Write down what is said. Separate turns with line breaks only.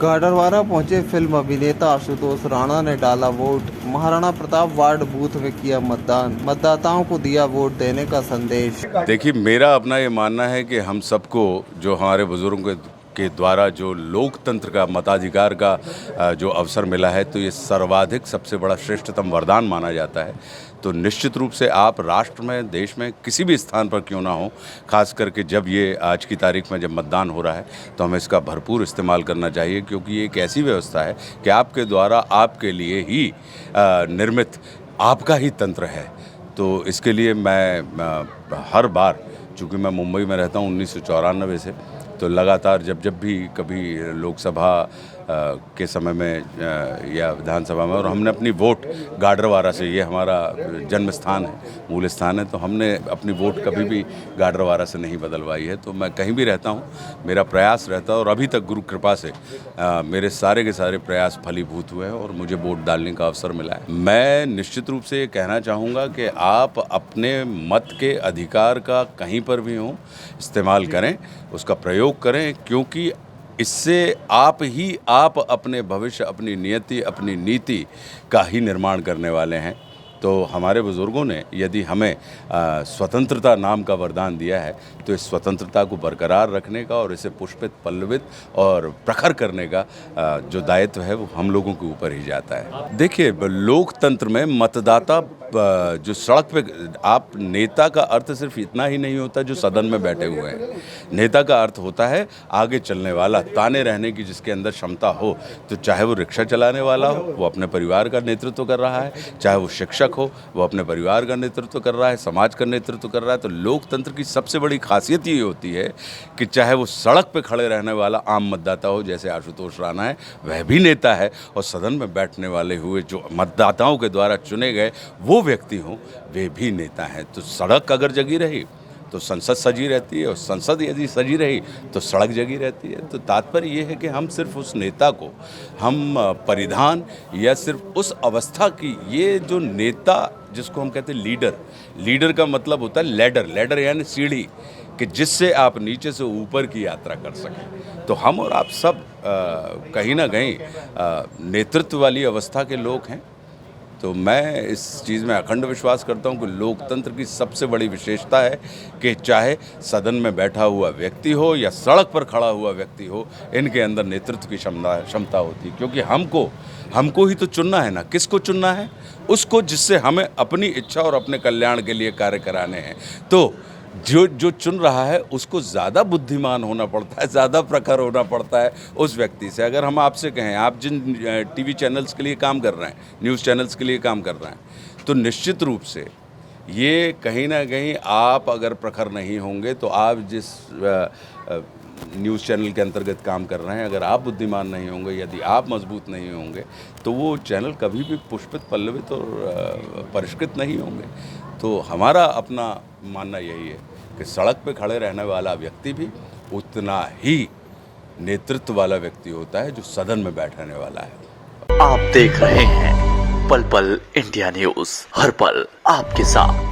गाडरवारा पहुंचे फिल्म अभिनेता आशुतोष राणा ने डाला vote. Maharana Pratap ward booth में किया मतदान, मतदाताओं को दिया वोट देने का संदेश।
देखिए, मेरा अपना ये मानना है कि हम सबको जो हमारे बुजुर्गों के द्वारा जो लोकतंत्र का मताधिकार का जो अवसर मिला है, तो ये सर्वाधिक सबसे बड़ा श्रेष्ठतम वरदान माना जाता है। तो निश्चित रूप से आप राष्ट्र में, देश में किसी भी स्थान पर क्यों ना हो, खास करके जब ये आज की तारीख में जब मतदान हो रहा है, तो हमें इसका भरपूर इस्तेमाल करना चाहिए, क्योंकि ये एक ऐसी व्यवस्था है कि आपके द्वारा आपके लिए ही निर्मित आपका ही तंत्र है। तो इसके लिए मैं हर बार, चूँकि मैं मुंबई में रहता हूँ 1994 से, तो लगातार जब भी कभी लोकसभा के समय में या विधानसभा में, और हमने अपनी वोट गाडरवारा से, ये हमारा जन्म स्थान है, मूल स्थान है, तो हमने अपनी वोट कभी भी गाडरवारा से नहीं बदलवाई है। तो मैं कहीं भी रहता हूँ, मेरा प्रयास रहता है, और अभी तक गुरु कृपा से मेरे सारे के सारे प्रयास फलीभूत हुए हैं और मुझे वोट डालने का अवसर मिला है। मैं निश्चित रूप से ये कहना चाहूँगा कि आप अपने मत के अधिकार का कहीं पर भी हों इस्तेमाल करें, उसका प्रयोग करें, क्योंकि इससे आप अपने भविष्य, अपनी नियति, अपनी नीति का ही निर्माण करने वाले हैं। तो हमारे बुज़ुर्गों ने यदि हमें स्वतंत्रता नाम का वरदान दिया है, तो इस स्वतंत्रता को बरकरार रखने का और इसे पुष्पित, पल्लवित और प्रखर करने का जो दायित्व है, वो हम लोगों के ऊपर ही जाता है। देखिए, लोकतंत्र में मतदाता जो सड़क पे, आप नेता का अर्थ सिर्फ इतना ही नहीं होता जो सदन में बैठे हुए हैं। नेता का अर्थ होता है आगे चलने वाला, ताने रहने की जिसके अंदर क्षमता हो। तो चाहे वो रिक्शा चलाने वाला हो, वो अपने परिवार का नेतृत्व कर रहा है, चाहे वो शिक्षक हो, वो अपने परिवार का नेतृत्व कर रहा है, समाज का नेतृत्व कर रहा है। तो लोकतंत्र की सबसे बड़ी खासियत ये होती है कि चाहे वो सड़क पे खड़े रहने वाला आम मतदाता हो, जैसे आशुतोष राणा है, वह भी नेता है, और सदन में बैठने वाले हुए जो मतदाताओं के द्वारा चुने गए वो व्यक्ति हों, वे भी नेता हैं। तो सड़क अगर जगी रही तो संसद सजी रहती है, और संसद यदि सजी रही तो सड़क जगी रहती है। तो तात्पर्य ये है कि हम सिर्फ उस नेता को, हम परिधान या सिर्फ उस अवस्था की, ये जो नेता जिसको हम कहते हैं लीडर का मतलब होता है लैडर यानी सीढ़ी, कि जिससे आप नीचे से ऊपर की यात्रा कर सकें। तो हम और आप सब कहीं ना कहीं नेतृत्व वाली अवस्था के लोग हैं। तो मैं इस चीज़ में अखंड विश्वास करता हूँ कि लोकतंत्र की सबसे बड़ी विशेषता है कि चाहे सदन में बैठा हुआ व्यक्ति हो या सड़क पर खड़ा हुआ व्यक्ति हो, इनके अंदर नेतृत्व की क्षमता होती है। क्योंकि हमको ही तो चुनना है ना। किसको चुनना है? उसको जिससे हमें अपनी इच्छा और अपने कल्याण के लिए कार्य कराने हैं। तो जो चुन रहा है उसको ज़्यादा बुद्धिमान होना पड़ता है, ज़्यादा प्रखर होना पड़ता है उस व्यक्ति से। अगर हम आपसे कहें, आप जिन टीवी चैनल्स के लिए काम कर रहे हैं, न्यूज़ चैनल्स के लिए काम कर रहे हैं, तो निश्चित रूप से ये कहीं ना कहीं आप अगर प्रखर नहीं होंगे, तो आप जिस न्यूज़ चैनल के अंतर्गत काम कर रहे हैं, अगर आप बुद्धिमान नहीं होंगे, यदि आप मजबूत नहीं होंगे, तो वो चैनल कभी भी पुष्पित, पल्लवित और परिष्कृत नहीं होंगे। तो हमारा अपना मानना यही है कि सड़क पे खड़े रहने वाला व्यक्ति भी उतना ही नेतृत्व वाला व्यक्ति होता है जो सदन में बैठने वाला है।
आप देख रहे हैं पल पल इंडिया न्यूज़, हर पल आपके साथ।